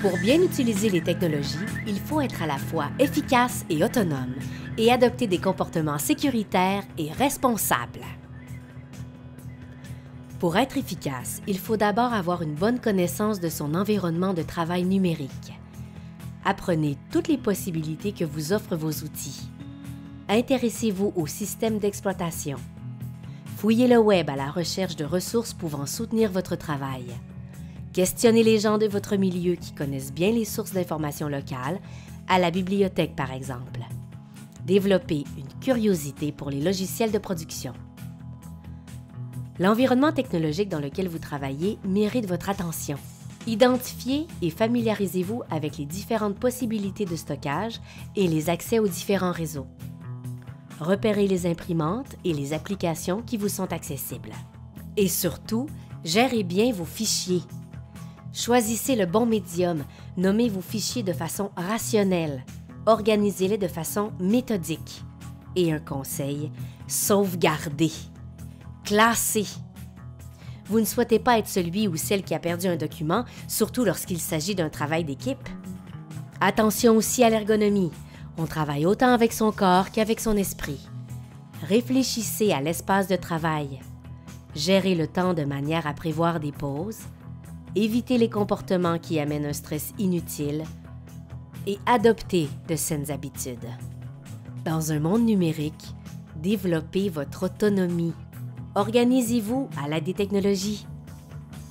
Pour bien utiliser les technologies, il faut être à la fois efficace et autonome et adopter des comportements sécuritaires et responsables. Pour être efficace, il faut d'abord avoir une bonne connaissance de son environnement de travail numérique. Apprenez toutes les possibilités que vous offrent vos outils. Intéressez-vous au système d'exploitation. Fouillez le web à la recherche de ressources pouvant soutenir votre travail. Questionnez les gens de votre milieu qui connaissent bien les sources d'informations locales, à la bibliothèque par exemple. Développez une curiosité pour les logiciels de production. L'environnement technologique dans lequel vous travaillez mérite votre attention. Identifiez et familiarisez-vous avec les différentes possibilités de stockage et les accès aux différents réseaux. Repérez les imprimantes et les applications qui vous sont accessibles. Et surtout, gérez bien vos fichiers. Choisissez le bon médium, nommez vos fichiers de façon rationnelle, organisez-les de façon méthodique. Et un conseil, sauvegardez, classez. Vous ne souhaitez pas être celui ou celle qui a perdu un document, surtout lorsqu'il s'agit d'un travail d'équipe. Attention aussi à l'ergonomie. On travaille autant avec son corps qu'avec son esprit. Réfléchissez à l'espace de travail. Gérez le temps de manière à prévoir des pauses. Évitez les comportements qui amènent un stress inutile et adoptez de saines habitudes. Dans un monde numérique, développez votre autonomie. Organisez-vous à l'aide des technologies.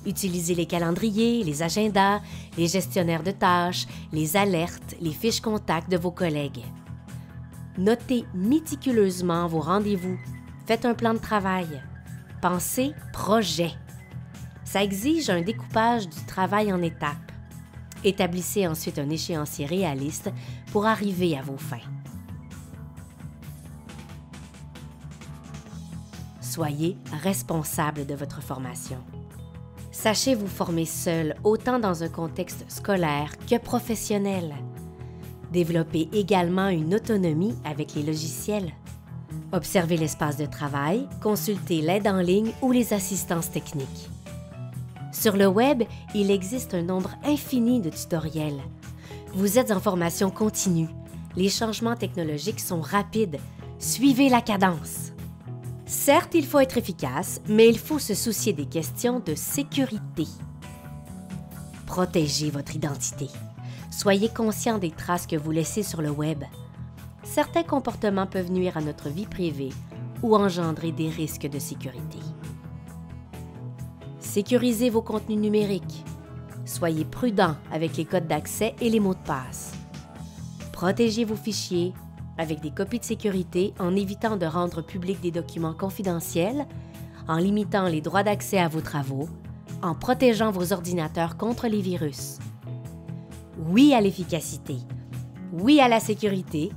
Utilisez les calendriers, les agendas, les gestionnaires de tâches, les alertes, les fiches contacts de vos collègues. Notez méticuleusement vos rendez-vous. Faites un plan de travail. Pensez projet. Ça exige un découpage du travail en étapes. Établissez ensuite un échéancier réaliste pour arriver à vos fins. Soyez responsable de votre formation. Sachez vous former seul autant dans un contexte scolaire que professionnel. Développez également une autonomie avec les logiciels. Observez l'espace de travail, consultez l'aide en ligne ou les assistances techniques. Sur le web, il existe un nombre infini de tutoriels. Vous êtes en formation continue. Les changements technologiques sont rapides. Suivez la cadence. Certes, il faut être efficace, mais il faut se soucier des questions de sécurité. Protégez votre identité. Soyez conscient des traces que vous laissez sur le web. Certains comportements peuvent nuire à notre vie privée ou engendrer des risques de sécurité. Sécurisez vos contenus numériques. Soyez prudent avec les codes d'accès et les mots de passe. Protégez vos fichiers avec des copies de sécurité en évitant de rendre publics des documents confidentiels, en limitant les droits d'accès à vos travaux, en protégeant vos ordinateurs contre les virus. Oui à l'efficacité, oui à la sécurité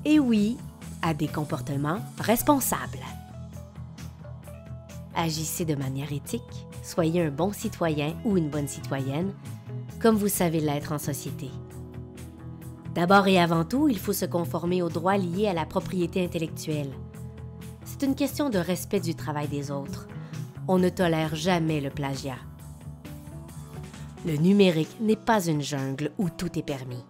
et oui à des comportements responsables. Agissez de manière éthique, soyez un bon citoyen ou une bonne citoyenne, comme vous savez l'être en société. D'abord et avant tout, il faut se conformer aux droits liés à la propriété intellectuelle. C'est une question de respect du travail des autres. On ne tolère jamais le plagiat. Le numérique n'est pas une jungle où tout est permis.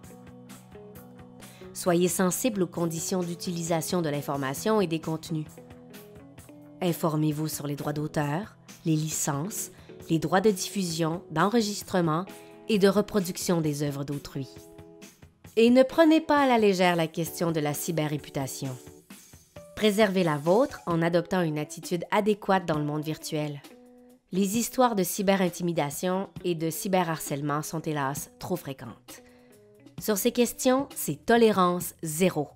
Soyez sensible aux conditions d'utilisation de l'information et des contenus. Informez-vous sur les droits d'auteur, les licences, les droits de diffusion, d'enregistrement et de reproduction des œuvres d'autrui. Et ne prenez pas à la légère la question de la cyberréputation. Préservez la vôtre en adoptant une attitude adéquate dans le monde virtuel. Les histoires de cyberintimidation et de cyberharcèlement sont hélas trop fréquentes. Sur ces questions, c'est tolérance zéro.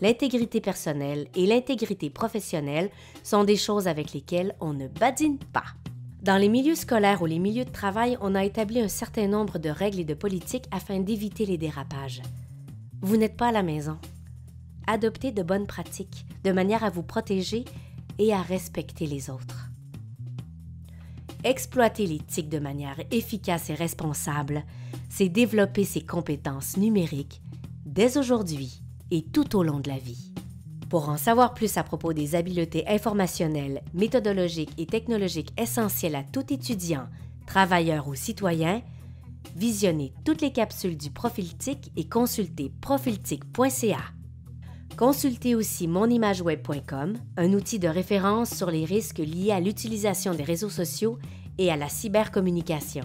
L'intégrité personnelle et l'intégrité professionnelle sont des choses avec lesquelles on ne badine pas. Dans les milieux scolaires ou les milieux de travail, on a établi un certain nombre de règles et de politiques afin d'éviter les dérapages. Vous n'êtes pas à la maison. Adoptez de bonnes pratiques de manière à vous protéger et à respecter les autres. Exploiter l'éthique de manière efficace et responsable, c'est développer ses compétences numériques dès aujourd'hui et tout au long de la vie. Pour en savoir plus à propos des habiletés informationnelles, méthodologiques et technologiques essentielles à tout étudiant, travailleur ou citoyen, Visionnez toutes les capsules du Profil TIC et consultez profiltic.ca. Consultez aussi monimageweb.com, un outil de référence sur les risques liés à l'utilisation des réseaux sociaux et à la cybercommunication.